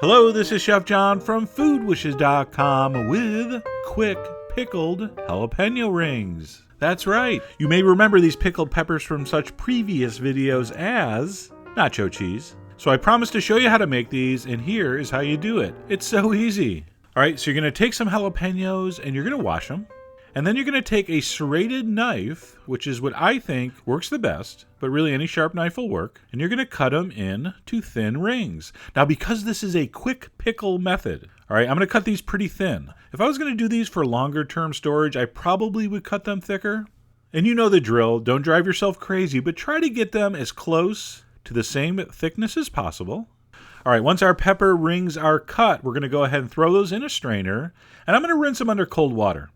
Hello, this is Chef John from foodwishes.com with quick pickled jalapeno rings. That's right. You may remember these pickled peppers from such previous videos as nacho cheese. So I promised to show you how to make these, and here is how you do it. It's so easy. All right, so you're going to take some jalapenos and you're going to wash them. And then you're going to take a serrated knife, which is what I think works the best, but really any sharp knife will work. And you're going to cut them into thin rings. Now, because this is a quick pickle method, all right, I'm going to cut these pretty thin. If I was going to do these for longer term storage, I probably would cut them thicker. And you know the drill. Don't drive yourself crazy, but try to get them as close to the same thickness as possible. All right, once our pepper rings are cut, we're going to go ahead and throw those in a strainer. And I'm going to rinse them under cold water.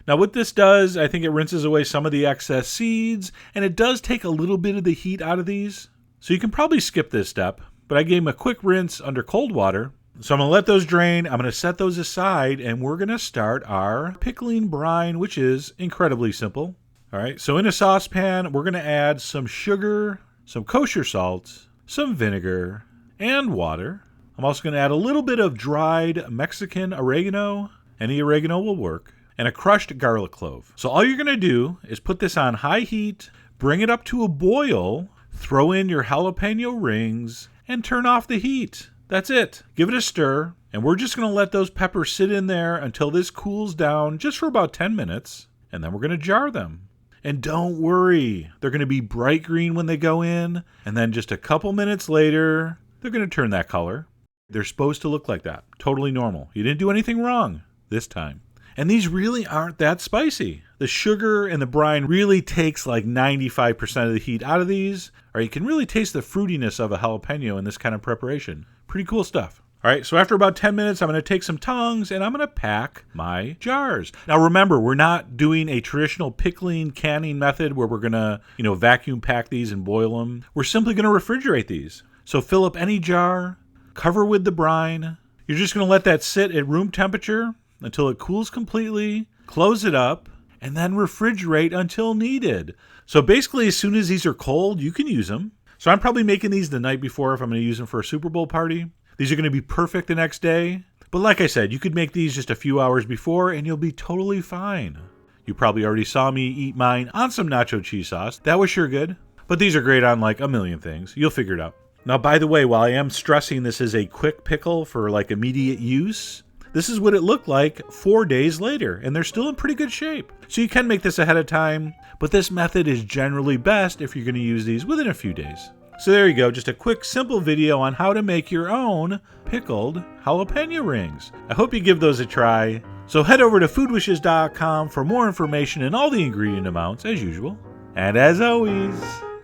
Now what this does, I think it rinses away some of the excess seeds, and it does take a little bit of the heat out of these. So you can probably skip this step, but I gave them a quick rinse under cold water. So I'm going to let those drain, I'm going to set those aside, and we're going to start our pickling brine, which is incredibly simple. All right, so in a saucepan, we're going to add some sugar, some kosher salt, some vinegar, and water. I'm also going to add a little bit of dried Mexican oregano. Any oregano will work. And a crushed garlic clove. So all you're going to do is put this on high heat, bring it up to a boil, throw in your jalapeno rings, and turn off the heat. That's it. Give it a stir, and we're just going to let those peppers sit in there until this cools down just for about 10 minutes, and then we're going to jar them. And don't worry, they're going to be bright green when they go in, and then just a couple minutes later, they're going to turn that color. They're supposed to look like that. Totally normal. You didn't do anything wrong this time. And these really aren't that spicy. The sugar and the brine really takes like 95% of the heat out of these. Or you can really taste the fruitiness of a jalapeno in this kind of preparation. Pretty cool stuff. All right, so after about 10 minutes, I'm going to take some tongs and I'm going to pack my jars. Now remember, we're not doing a traditional pickling canning method where we're going to, vacuum pack these and boil them. We're simply going to refrigerate these. So fill up any jar, cover with the brine. You're just going to let that sit at room temperature until it cools completely, close it up, and then refrigerate until needed. So basically, as soon as these are cold, you can use them. So I'm probably making these the night before if I'm going to use them for a Super Bowl party. These are going to be perfect the next day. But like I said, you could make these just a few hours before and you'll be totally fine. You probably already saw me eat mine on some nacho cheese sauce. That was sure good. But these are great on like a million things. You'll figure it out. Now, by the way, while I am stressing this is a quick pickle for like immediate use, this is what it looked like 4 days later, and they're still in pretty good shape. So you can make this ahead of time, but this method is generally best if you're going to use these within a few days. So there you go, just a quick, simple video on how to make your own pickled jalapeno rings. I hope you give those a try. So head over to foodwishes.com for more information and all the ingredient amounts as usual. And as always,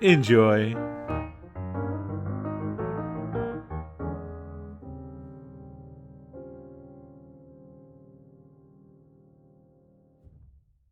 enjoy.